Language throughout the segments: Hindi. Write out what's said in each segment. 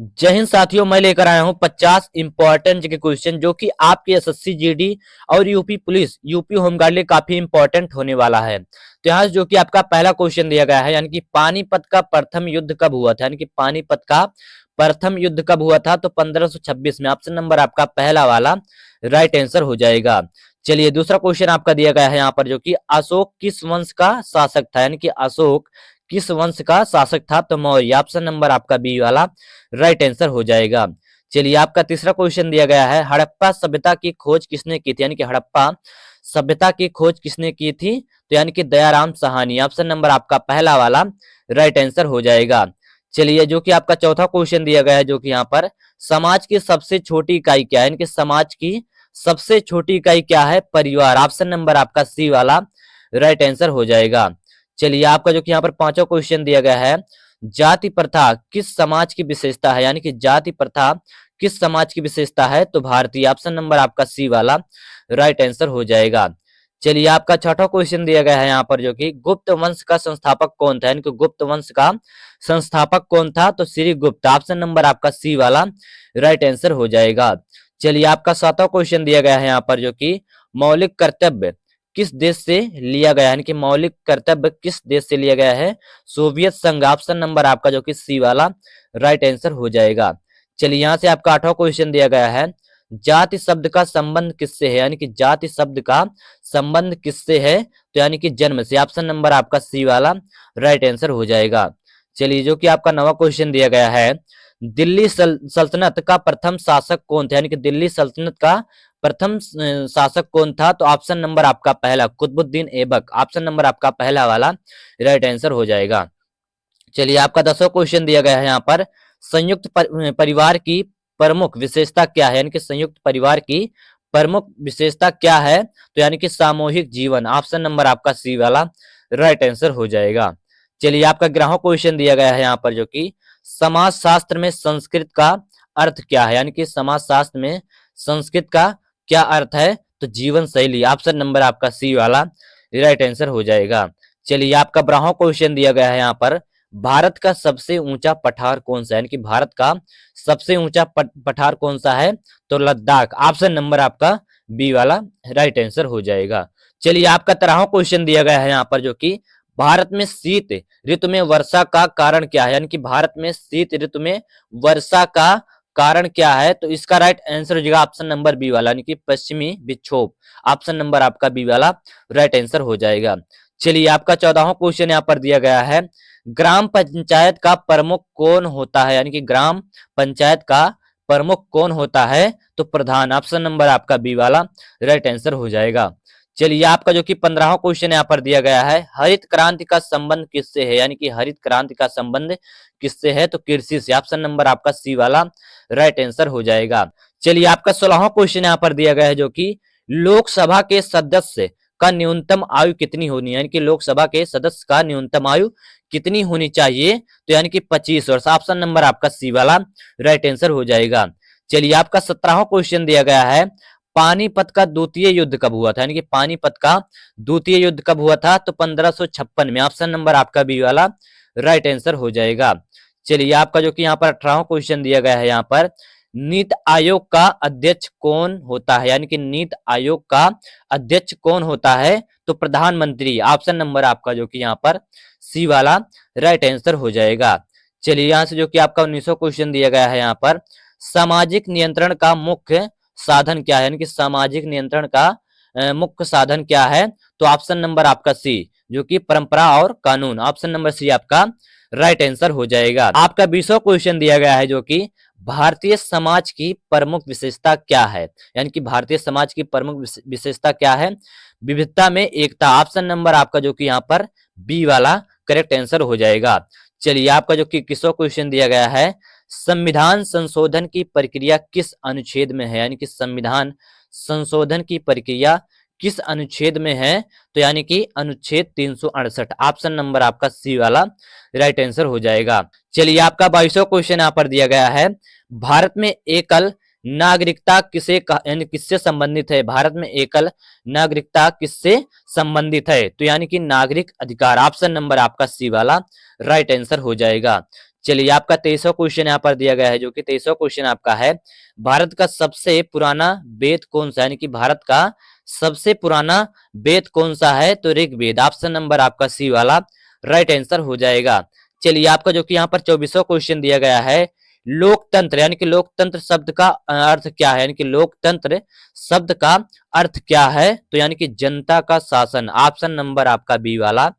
जय हिंद साथियों, मैं लेकर आया हूं 50 इंपॉर्टेंट के क्वेश्चन जो कि आपके एसएससी जीडी और यूपी पुलिस यूपी होमगार्ड लिए काफी इंपॉर्टेंट होने वाला है। तो यहाँ जो कि आपका पहला क्वेश्चन दिया गया है, यानी कि पानीपत का प्रथम युद्ध कब हुआ था, यानी कि पानीपत का प्रथम युद्ध कब हुआ था, तो 1526 में। ऑप्शन नंबर आपका पहला वाला राइट आंसर हो जाएगा। चलिए दूसरा क्वेश्चन आपका दिया गया है यहाँ पर, जो कि अशोक किस वंश का शासक था, यानी कि अशोक किस वंश का शासक था, तो मौर्य। ऑप्शन नंबर आपका बी वाला राइट आंसर हो जाएगा। चलिए आपका तीसरा क्वेश्चन दिया गया है, हड़प्पा सभ्यता की खोज किसने की थी, यानी कि हड़प्पा सभ्यता की खोज किसने की थी, तो यानी कि दयाराम साहनी। ऑप्शन नंबर आपका पहला वाला राइट आंसर हो जाएगा। चलिए जो कि आपका चौथा क्वेश्चन दिया गया है, जो कि यहाँ पर समाज की सबसे छोटी इकाई क्या है, यानी कि समाज की सबसे छोटी इकाई क्या है, परिवार। ऑप्शन नंबर आपका सी वाला राइट आंसर हो जाएगा। चलिए आपका जो कि यहाँ पर पांचवा क्वेश्चन दिया गया है, जाति प्रथा किस समाज की विशेषता है, यानी कि जाति प्रथा किस समाज की विशेषता है, तो भारतीय। ऑप्शन नंबर आपका सी वाला राइट आंसर हो जाएगा। चलिए आपका छठा क्वेश्चन दिया गया है यहाँ पर, जो कि गुप्त वंश का संस्थापक कौन था, यानी कि गुप्त वंश का संस्थापक कौन था, तो श्री गुप्त। ऑप्शन नंबर आपका सी वाला राइट आंसर हो जाएगा। चलिए आपका सातवां क्वेश्चन दिया गया है यहाँ पर, जो कि मौलिक कर्तव्य किस देश से लिया गया है, यानी कि मौलिक कर्तव्य किस देश से लिया गया है, सोवियत संघ। ऑप्शन नंबर आपका जो कि सी वाला राइट आंसर हो जाएगा। चलिए यहाँ से आपका आठवां क्वेश्चन दिया गया है, जाति शब्द का संबंध किससे है, यानी कि जाति शब्द का संबंध किससे है, तो यानी कि जन्म से। ऑप्शन नंबर आपका सी वाला राइट आंसर हो जाएगा। चलिए जो कि आपका नवा क्वेश्चन दिया गया है, दिल्ली सल्तनत का प्रथम शासक कौन था, यानी कि दिल्ली सल्तनत का प्रथम शासक कौन था, तो ऑप्शन नंबर आपका पहला कुतुबुद्दीन ऐबक। ऑप्शन नंबर आपका पहला वाला राइट आंसर हो जाएगा। चलिए आपका 10वां क्वेश्चन दिया गया है यहाँ पर, संयुक्त परिवार की प्रमुख विशेषता क्या है, यानी कि संयुक्त परिवार की प्रमुख विशेषता क्या है, तो यानी कि सामूहिक जीवन। ऑप्शन नंबर आपका सी वाला राइट आंसर हो जाएगा। चलिए आपका 11वां क्वेश्चन दिया गया है यहाँ पर, जो कि समाज शास्त्र में संस्कृत का अर्थ क्या है, यानी कि समाज शास्त्र में संस्कृत का क्या अर्थ है, तो जीवन शैली। ऑप्शन नंबर आपका सी वाला राइट आंसर हो जाएगा। चलिए आपका 12वां क्वेश्चन दिया गया है यहाँ पर, भारत का सबसे ऊंचा पठार कौन सा है, यानी कि भारत का सबसे ऊंचा पठार कौन सा है, तो लद्दाख। ऑप्शन नंबर आपका बी वाला राइट आंसर हो जाएगा। चलिए आपका 13वां क्वेश्चन दिया गया है यहाँ पर, जो कि भारत में शीत ऋतु में वर्षा का कारण क्या है, यानी कि भारत में शीत ऋतु में वर्षा का कारण क्या है, तो इसका राइट आंसर हो जाएगा ऑप्शन नंबर बी वाला, यानी कि पश्चिमी विक्षोभ। ऑप्शन नंबर आपका बी वाला राइट आंसर हो जाएगा। चलिए आपका 14वां क्वेश्चन यहाँ पर दिया गया है, ग्राम पंचायत का प्रमुख कौन होता है, यानी कि ग्राम पंचायत का प्रमुख कौन होता है, तो प्रधान। ऑप्शन नंबर आपका बी वाला राइट आंसर हो जाएगा। चलिए आपका जो कि 15वां क्वेश्चन यहाँ पर दिया गया है, हरित क्रांति का संबंध किससे है, यानी कि हरित क्रांति का संबंध किससे है, तो कृषि से। ऑप्शन नंबर आपका सी वाला राइट आंसर हो जाएगा। चलिए आपका 16वां क्वेश्चन यहाँ पर दिया गया है, जो कि लोकसभा के सदस्य का न्यूनतम आयु कितनी होनी है, यानी कि लोकसभा के सदस्य का न्यूनतम आयु कितनी होनी चाहिए, तो यानी कि 25 वर्ष। ऑप्शन नंबर आपका सी वाला राइट आंसर हो जाएगा। चलिए आपका 17वां क्वेश्चन दिया गया है, पानीपत का द्वितीय युद्ध कब हुआ था, यानी कि पानीपत का द्वितीय युद्ध कब हुआ था, तो 1556 में। ऑप्शन नंबर आपका बी वाला राइट आंसर हो जाएगा। चलिए आपका जो कि यहाँ पर 18वां क्वेश्चन दिया गया है, यहाँ पर नीति आयोग का अध्यक्ष कौन होता है, यानी कि नीति आयोग का अध्यक्ष कौन होता है, तो प्रधानमंत्री। ऑप्शन नंबर आपका जो कि यहाँ पर सी वाला राइट आंसर हो जाएगा। चलिए यहाँ से जो कि आपका 19वां क्वेश्चन दिया गया है, यहाँ पर सामाजिक नियंत्रण का मुख्य साधन क्या है, यानी कि सामाजिक नियंत्रण का मुख्य साधन क्या है, तो ऑप्शन नंबर आपका सी, जो कि परंपरा और कानून। ऑप्शन नंबर सी आपका राइट आंसर हो जाएगा। आपका 20वां क्वेश्चन दिया गया है, जो कि भारतीय समाज की प्रमुख विशेषता क्या है, यानी कि भारतीय समाज की प्रमुख विशेषता क्या है, विविधता में एकता। ऑप्शन नंबर आपका जो कि यहाँ पर बी वाला करेक्ट आंसर हो जाएगा। चलिए आपका जो कि 21वां क्वेश्चन दिया गया है, संविधान संशोधन की प्रक्रिया किस अनुच्छेद में है, यानी कि संविधान संशोधन की प्रक्रिया किस अनुच्छेद में है, तो यानी कि अनुच्छेद 368। ऑप्शन नंबर आपका सी वाला राइट आंसर हो जाएगा। चलिए आपका 22वां क्वेश्चन यहाँ पर दिया गया है, भारत में एकल नागरिकता यानी किससे संबंधित है, भारत में एकल नागरिकता किससे संबंधित है, तो यानी कि नागरिक अधिकार। ऑप्शन नंबर आपका सी वाला राइट आंसर हो जाएगा। चलिए आपका 23वां क्वेश्चन यहाँ पर दिया गया है, जो कि 23वां क्वेश्चन आपका है, भारत का सबसे पुराना वेद कौन सा है, यानी कि भारत का सबसे पुराना वेद कौन सा है, तो ऋग्वेद। ऑप्शन नंबर आपका सी वाला राइट आंसर हो जाएगा। चलिए आपका जो कि यहाँ पर 24वां क्वेश्चन दिया गया है, लोकतंत्र यानी कि लोकतंत्र शब्द का अर्थ क्या है, यानी कि लोकतंत्र शब्द का अर्थ क्या है, तो यानी कि जनता का शासन। ऑप्शन नंबर आपका बी वाला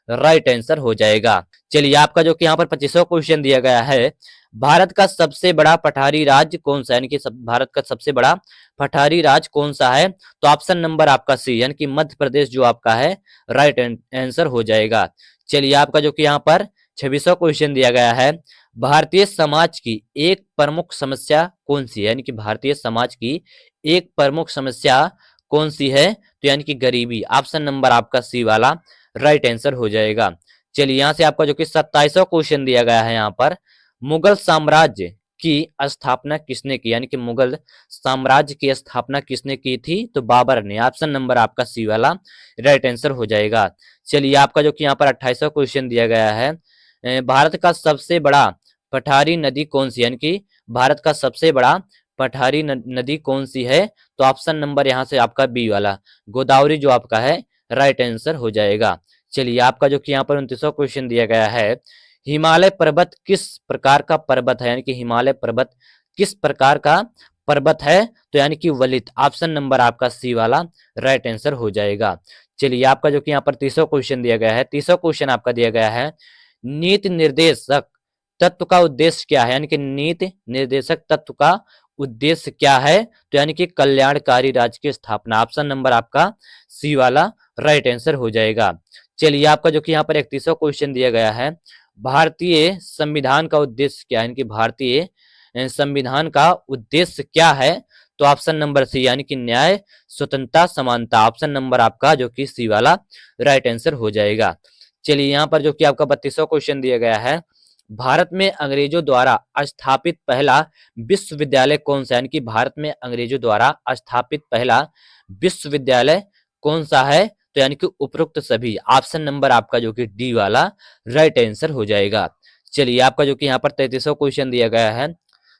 राइट आंसर हो जाएगा। चलिए आपका जो कि यहाँ पर 25वां क्वेश्चन दिया गया है, भारत का सबसे बड़ा पठारी राज्य कौन सा है, यानी कि भारत का सबसे बड़ा पठारी राज्य कौन सा है, तो ऑप्शन नंबर आपका सी यानी कि मध्य प्रदेश जो आपका है राइट आंसर हो जाएगा। चलिए आपका जो कि यहाँ पर 26वां क्वेश्चन दिया गया है, भारतीय समाज की एक प्रमुख समस्या कौन सी है, यानी कि भारतीय समाज की एक प्रमुख समस्या कौन सी है, तो यानी कि गरीबी। ऑप्शन नंबर आपका सी वाला राइट आंसर हो जाएगा। चलिए यहाँ से आपका जो कि 27वां क्वेश्चन दिया गया है, यहाँ पर मुगल साम्राज्य की स्थापना किसने की, यानी कि मुगल साम्राज्य की स्थापना किसने की थी, तो बाबर ने। ऑप्शन नंबर आपका सी वाला राइट आंसर हो जाएगा। चलिए आपका जो कि यहाँ पर 28वां क्वेश्चन दिया गया है, भारत का सबसे बड़ा पठारी नदी कौन सी, यानी कि भारत का सबसे बड़ा पठारी नदी कौन सी है, तो ऑप्शन नंबर यहाँ से आपका बी वाला गोदावरी जो आपका है राइट आंसर हो जाएगा। चलिए आपका जो कि यहाँ पर 29वां क्वेश्चन दिया गया है, हिमालय पर्वत किस प्रकार का पर्वत है, यानी कि हिमालय पर्वत किस प्रकार का पर्वत है, तो यानी कि वलित। ऑप्शन नंबर आपका सी वाला राइट आंसर हो जाएगा। चलिए आपका जो कि यहाँ पर 30वां क्वेश्चन दिया गया है, 30वां क्वेश्चन आपका दिया गया है, नीति निर्देशक तत्व का उद्देश्य क्या है, यानी कि नीति निर्देशक तत्व का उद्देश्य क्या है, तो यानी कि कल्याणकारी राज्य की स्थापना। ऑप्शन नंबर आपका सी वाला राइट आंसर हो जाएगा। चलिए आपका जो कि यहाँ पर 31वां क्वेश्चन दिया गया है, भारतीय संविधान का उद्देश्य क्या है, यानी कि भारतीय संविधान का उद्देश्य क्या है, तो ऑप्शन नंबर सी यानी कि न्याय स्वतंत्रता समानता। ऑप्शन नंबर आपका जो कि सी वाला राइट आंसर हो जाएगा। चलिए यहाँ पर जो कि आपका 32वां क्वेश्चन दिया गया है, भारत में अंग्रेजों द्वारा स्थापित पहला विश्वविद्यालय कौन सा है, यानी कि भारत में अंग्रेजों द्वारा स्थापित पहला विश्वविद्यालय कौन सा है, तो यानी कि उपरोक्त सभी। ऑप्शन नंबर आपका जो कि डी वाला राइट आंसर हो जाएगा। चलिए आपका जो कि यहाँ पर 33वां क्वेश्चन दिया गया है,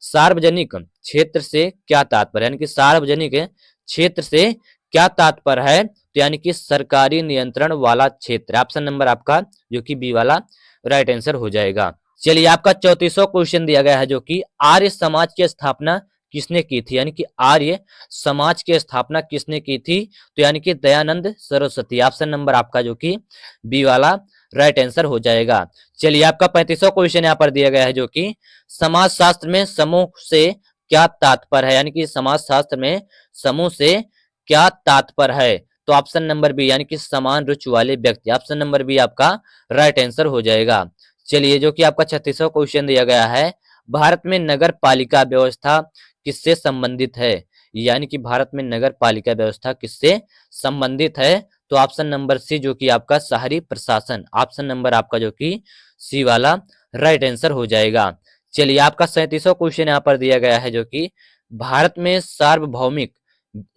सार्वजनिक क्षेत्र से क्या तात्पर्य, यानी कि सार्वजनिक क्षेत्र से क्या तात्पर्य है, तो यानी कि सरकारी नियंत्रण वाला क्षेत्र। ऑप्शन नंबर आपका जो कि बी वाला राइट आंसर हो जाएगा। चलिए आपका 34वां क्वेश्चन दिया गया है, जो कि आर्य समाज की स्थापना किसने की थी, यानी कि आर्य समाज की स्थापना किसने की थी, तो यानी कि दयानंद सरस्वती। ऑप्शन नंबर आपका जो कि बी वाला राइट आंसर हो जाएगा। चलिए आपका 35वां क्वेश्चन यहाँ पर दिया गया है, जो कि समाज शास्त्र में समूह से क्या तात्पर्य है, यानी कि समाज शास्त्र में समूह से क्या तात्पर्य है, तो ऑप्शन नंबर बी यानी कि समान रुचि वाले व्यक्ति। ऑप्शन नंबर बी आपका राइट आंसर हो जाएगा। चलिए जो कि आपका 36वां क्वेश्चन दिया गया है, भारत में नगर पालिका व्यवस्था किससे संबंधित है, यानी कि भारत में नगर पालिका व्यवस्था किससे संबंधित है, तो ऑप्शन नंबर सी जो कि आपका शहरी प्रशासन। ऑप्शन नंबर आपका जो कि सी वाला राइट आंसर हो जाएगा। चलिए आपका 37वां क्वेश्चन यहाँ पर दिया गया है, जो कि भारत में सार्वभौमिक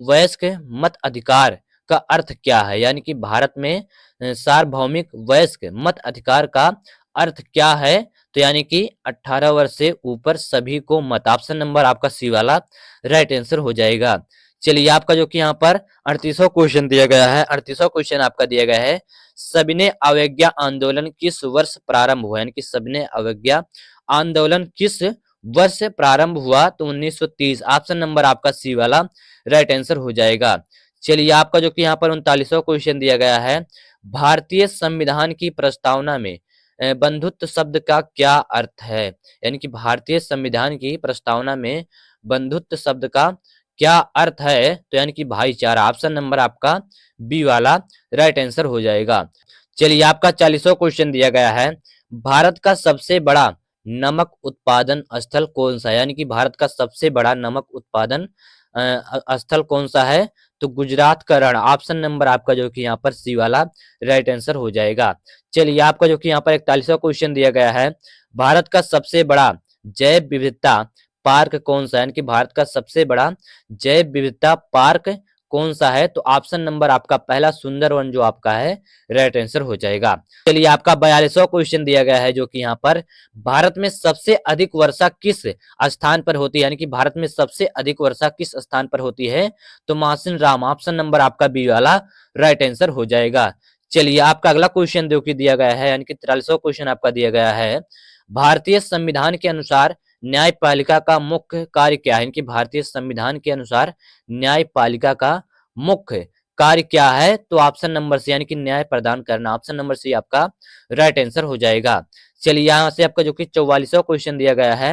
वयस्क मत अधिकार का अर्थ क्या है, यानी कि भारत में सार्वभौमिक वयस्क मत अधिकार का अर्थ क्या है, तो यानी कि 18 वर्ष से ऊपर सभी को मत। ऑप्शन नंबर आपका सी वाला राइट आंसर हो जाएगा। चलिए आपका जो कि यहाँ पर 38वां क्वेश्चन दिया गया है, 38वां क्वेश्चन आपका दिया गया है, सविनय अवज्ञा आंदोलन किस वर्ष प्रारंभ हुआ, यानी कि सविनय अवज्ञा आंदोलन किस वर्ष प्रारंभ हुआ, तो 1930। ऑप्शन नंबर आपका सी वाला राइट आंसर हो जाएगा। चलिए आपका जो कि यहाँ पर 39वां क्वेश्चन दिया गया है, भारतीय संविधान की प्रस्तावना में बंधुत्व शब्द का क्या अर्थ है, यानी कि भारतीय संविधान की प्रस्तावना में बंधुत्व शब्द का क्या अर्थ है, तो यानी कि भाईचारा। ऑप्शन नंबर आपका बी वाला राइट आंसर हो जाएगा। चलिए आपका 40वां क्वेश्चन दिया गया है, भारत का सबसे बड़ा नमक उत्पादन स्थल कौन सा है, यानी कि भारत का सबसे बड़ा नमक उत्पादन स्थल कौन सा है, तो गुजरात का रण। ऑप्शन नंबर आपका जो कि यहाँ पर सी वाला राइट आंसर हो जाएगा। चलिए आपका जो कि यहाँ पर 41वां क्वेश्चन दिया गया है, भारत का सबसे बड़ा जैव विविधता पार्क कौन सा है, यानी कि भारत का सबसे बड़ा जैव विविधता पार्क कौन सा है? तो ऑप्शन नंबर आपका पहला सुंदरवन जो आपका है राइट आंसर हो जाएगा। चलिए आपका 42वां क्वेश्चन दिया गया है जो कि यहाँ पर भारत में सबसे अधिक वर्षा किस स्थान पर होती है, यानी कि भारत में सबसे अधिक वर्षा किस स्थान पर होती है? तो मासिन राम, ऑप्शन नंबर आपका बी वाला राइट आंसर हो जाएगा। चलिए आपका अगला क्वेश्चन जो कि दिया गया है, यानी कि 43वां क्वेश्चन आपका दिया गया है, भारतीय संविधान के अनुसार न्यायपालिका का मुख्य कार्य क्या है? इनकी भारतीय संविधान के अनुसार न्यायपालिका का मुख्य कार्य क्या है? तो ऑप्शन नंबर सी, यानी कि न्याय प्रदान करना, ऑप्शन नंबर सी आपका राइट आंसर हो जाएगा। चलिए यहाँ से आपका जो कि 44वां क्वेश्चन दिया गया है,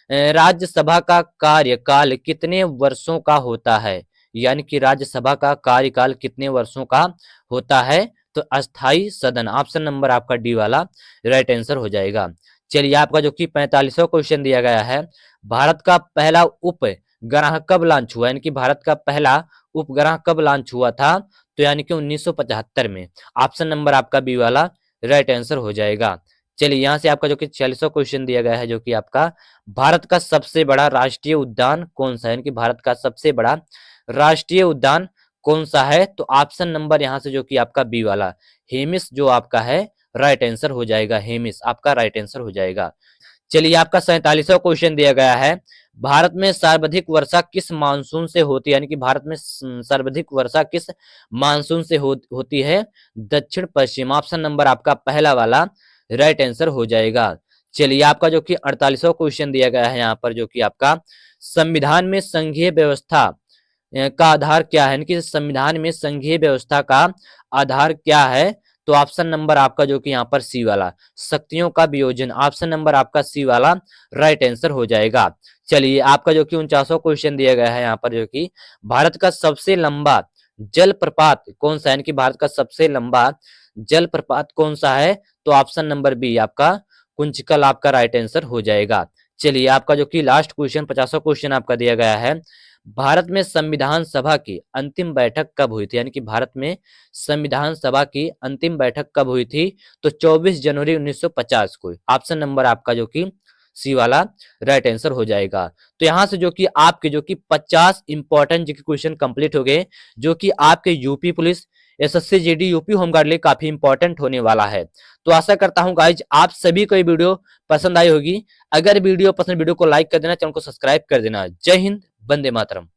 राज्यसभा का कार्यकाल कितने वर्षों का होता है? यानी कि राज्यसभा का कार्यकाल कितने वर्षों का होता है? तो अस्थाई सदन, ऑप्शन नंबर आपका डी वाला राइट आंसर हो जाएगा। चलिए आपका जो कि 45वां क्वेश्चन दिया गया है, भारत का पहला उपग्रह कब लॉन्च हुआ? यानी कि भारत का पहला उपग्रह कब लॉन्च हुआ था? तो यानी कि 1975 में, ऑप्शन नंबर आपका बी वाला राइट आंसर हो जाएगा। चलिए यहाँ से आपका जो कि 46वां क्वेश्चन दिया गया है जो कि आपका भारत का सबसे बड़ा राष्ट्रीय उद्यान कौन सा है? यानी कि भारत का सबसे बड़ा राष्ट्रीय उद्यान कौन सा है? तो ऑप्शन नंबर यहाँ से जो कि आपका बी वाला हेमिस जो आपका है राइट आंसर हो जाएगा, हेमिस आपका राइट आंसर हो जाएगा। चलिए आपका 47वां क्वेश्चन दिया गया है, भारत में सर्वाधिक वर्षा किस मानसून से होती है? यानी कि भारत में सर्वाधिक वर्षा किस मानसून से होती है? दक्षिण पश्चिम, ऑप्शन नंबर आपका पहला वाला राइट आंसर हो जाएगा। चलिए आपका जो कि 48वां क्वेश्चन दिया गया है यहाँ पर जो कि आपका संविधान में संघीय व्यवस्था का आधार क्या है? यानी कि संविधान में संघीय व्यवस्था का आधार क्या है? तो ऑप्शन नंबर आपका जो कि यहाँ पर सी वाला शक्तियों का वियोजन, ऑप्शन नंबर आपका सी वाला राइट आंसर हो जाएगा। चलिए आपका जो कि 49वां क्वेश्चन दिया गया है यहाँ पर जो कि भारत का सबसे लंबा जलप्रपात कौन सा है? यानी कि भारत का सबसे लंबा जलप्रपात कौन सा है? तो ऑप्शन नंबर बी आपका कुंचिकल आपका राइट आंसर हो जाएगा। चलिए आपका जो कि लास्ट क्वेश्चन 50वां क्वेश्चन आपका दिया गया है, भारत में संविधान सभा की अंतिम बैठक कब हुई थी? यानी कि भारत में संविधान सभा की अंतिम बैठक कब हुई थी? तो 24 जनवरी 1950 को, ऑप्शन नंबर आपका जो कि सी वाला राइट आंसर हो जाएगा। तो यहां से जो कि आपके जो कि 50 इंपॉर्टेंट जो कि क्वेश्चन कंप्लीट हो गए, जो कि आपके UP police, SSC GD, UP home guard लिए काफी इंपॉर्टेंट होने वाला है। तो आशा करता हूं गाइज आप सभी को ये वीडियो पसंद आई होगी। अगर वीडियो पसंद, वीडियो को लाइक कर देना, चैनल को सब्सक्राइब कर देना। जय हिंद, वंदे मातरम।